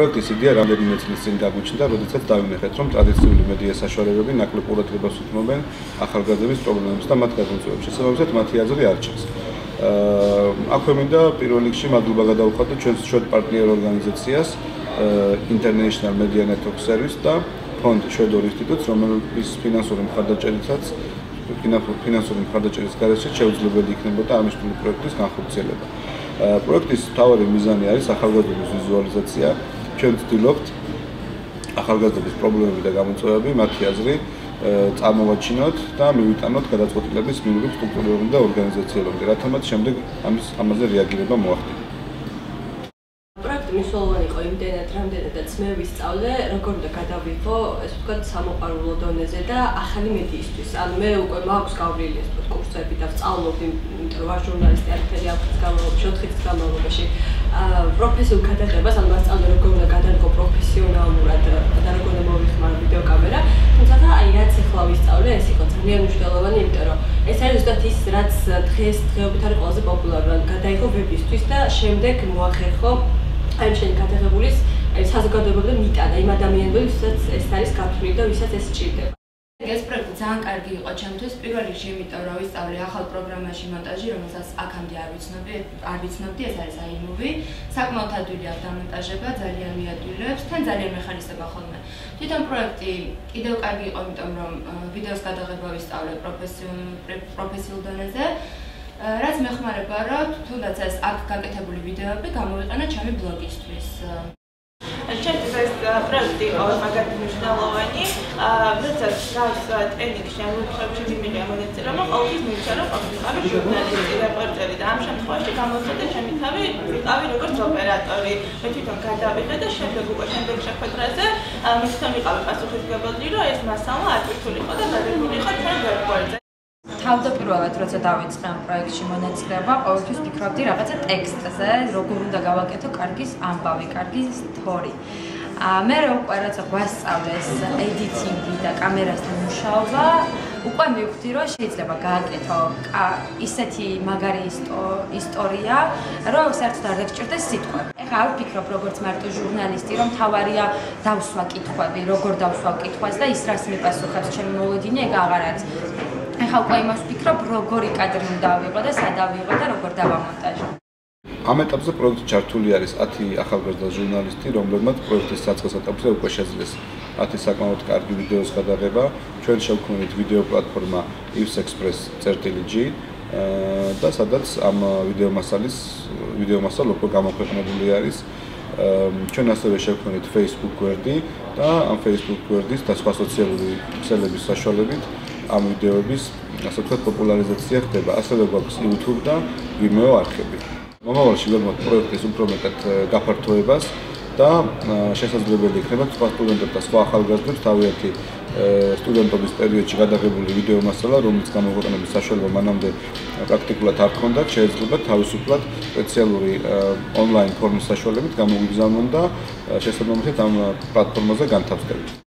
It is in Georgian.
პროექტის იდეა რამდენიმე წლის წინ დაგვიჩნდა, როდესაც დავინახეთ, რომ ტრადიციული მედია საშუალებები ნაკლებ ყურადღებას უთმობენ ახალგაზრდების პრობლემებს და მათ გადამწყვეტებს. შესაბამისად, მათი აზრი არ ჩანს. აქვე მინდა პირველ რიგში მადლობა გადავუხადოთ ჩვენს პარტნიორ ორგანიზაციას International Media Network Service და ფონდ შვედურ ინსტიტუტს, რომლის ფინანსური მხარდაჭერის გარეშე შეუძლებელი იქნებოდა ამისთვის პროექტის განხორციელება. პროექტის მთავარი მიზანი არის ახალგაზრდობის ვიზუალიზაცია. ჩვენ ვცდილობთ ახალგაზრდობის პრობლემები და გამოწვევები, მათი აზრი წარმოვაჩინოთ და მივიტანოთ გადაწყვეტილების მიღების სტრუქტურებამდე და ორგანიზაციებამდე, რათომაც შემდეგ ამაზე რეაგირება მოახდინა. პროექტი მნიშვნელოვანი იყო იმდენად, რამდენადაც მე ვისწავლე, როგორ უნდა გადავიღო, ესე ვთქვათ, სამოყვარულო დონეზე და ახალი მედიისთვის. ანუ მე უკვე მაქვს გავლილი, ესე ვთქვათ, კურსები და ვსწავლობდი, იმიტომ რომ ვარ ჟურნალისტი არქიტექტორი 4 წლის განმავლობაში. პროფესიულ გადაღებას, ანუ ვასწავლე, როგორ უნდა გადავიღო პროფესიონალურად და როგორ უნდა მოვიხმარო ვიდეოკამერა. თუმცა აი რაც ახლა ვისწავლე, ეს იყო ძალიან მნიშვნელოვანი, იმიტომ რომ ეს არის ზუსტად ის, რაც დღეობით არის ყველაზე პოპულარული. გადაიღო ვებისთვის და შემდეგ მოახერხო აი შენი გადაღებულის საზოგადოებამდე მიტანა იმ ადამიანებს, ვისაც ეს არის გათვლილი და ვისაც ეს სჭირდება. ეს პროექტი ძალიან კარგი იყო ჩემთვის, პირველ რიგში იმიტომ რომ ვისწავლე ახალ პროგრამაში მონტაჟი, რომელსაც აქამდე არ ვიცნობდი, ეს არის iMovie. საკმაოდ ადვილი აქვს დამონტაჟება, ძალიან მიადვილებს, თან ძალიან მეხარისება ხოლმე. თვითონ პროექტი კიდევ კარგი იყო, იმიტომ რომ ვიდეოს გადაღება ვისწავლე პროფესიულ დონეზე. რაც მეხმარება, რომ თუნდაც ეს აქ გაკეთებული ვიდეოები გამოვიყენა ჩემი ბლოგისთვის. ჩემთვის ეს პროექტი იყო მაგარი მნიშვნელოვანი, როდესაც ტრენინგში ან ვერქშოპში მიმიღია მონაწილეობა, ყოველთვის მივიჩა, რომ ყოფილიყავი ჟურნალისტი, რეპორტერი და ამ შემთხვევაში გამოვხდა ჩემი თავი, ვიყავი როგორც ოპერატორი. მე თვითონ გადავიღე და შემდეგ შეხვედრაზე მე თვითონ ვიყავი პასუხისმგებელი, რომ ეს მასალა ატვირთული იყო და გადაგული იყო ჩვენ ვერკვალზე. თავდაპირველად როცა დავიწყე ამ პროექტში მონაწილეობა, ყოველთვის ფიქრობდი რაღაცა ტექსტზე, როგორ უნდა გავაკეთო კარგი ამბავი, კარგი სტორი. მე უკვე როცა გვასწავლე ეს editing-ი და კამერასთან მუშაობა, უკვე მივხვდი, რომ შეიძლება გააკეთო ისეთი მაგარი ისტორია, რომ საერთოდ არ გაგჭირდეს სიტყვები. ეხლა არ ვფიქრობ როგორც მარტო ჟურნალისტი, რომ თავარია დავსვა კითხვები, როგორ დავსვა კითხვას და ის რას მიპასუხებს ჩემი მოლოდინი, ეგ აღარ არის. ეხლა უკვე იმას ვფიქრობ, როგორი კადრი უნდა ავიღო და სად ავიღო და როგორ დავამონტაჟო. ამ ეტაპზე პროექტში ჩართული არის 10 ახალგაზრდა ჟურნალისტი, რომლებმაც პროექტის საწყის ეტაპზე უკვე შეძლეს 10 საკმაოდ კარგი ვიდეოს გადაღება. ჩვენ შევქმნით ვიდეო პლატფორმა ivsexpress.g და სადაც ამ ვიდეომასალა უკვე გამოქვეყნებული არის. ჩვენ ასევე შევქმნით Facebook გვერდი და ამ Facebook გვერდის და სხვა სოციალური ქსელების საშუალებით ამ ვიდეოების, ასე ვთქვათ, პოპულარიზაცია ხდება. ასევე გვაქვს YouTube და Vimeo არხები. მომავალში ვებმოთ პროექტის უფრო მეტად გაფართოებას და შესაძლებელი იქნება სხვა სტუდენტებს და სხვა ახალგაზრდებს თავიანთი სტუდენტობის პერიოდში გადაღებული ვიდეო მასალა, რომელიც გამოქვეყნების საშუალება მანამდე პრაქტიკულად არ ჰქონდათ, შეიძლება თავისუფლად სპეციალური ონლაინ ფორმის საშუალებით გამოგვიგზავნონ და შესაბამისად ამ პლატფორმაზე განთავსდებით.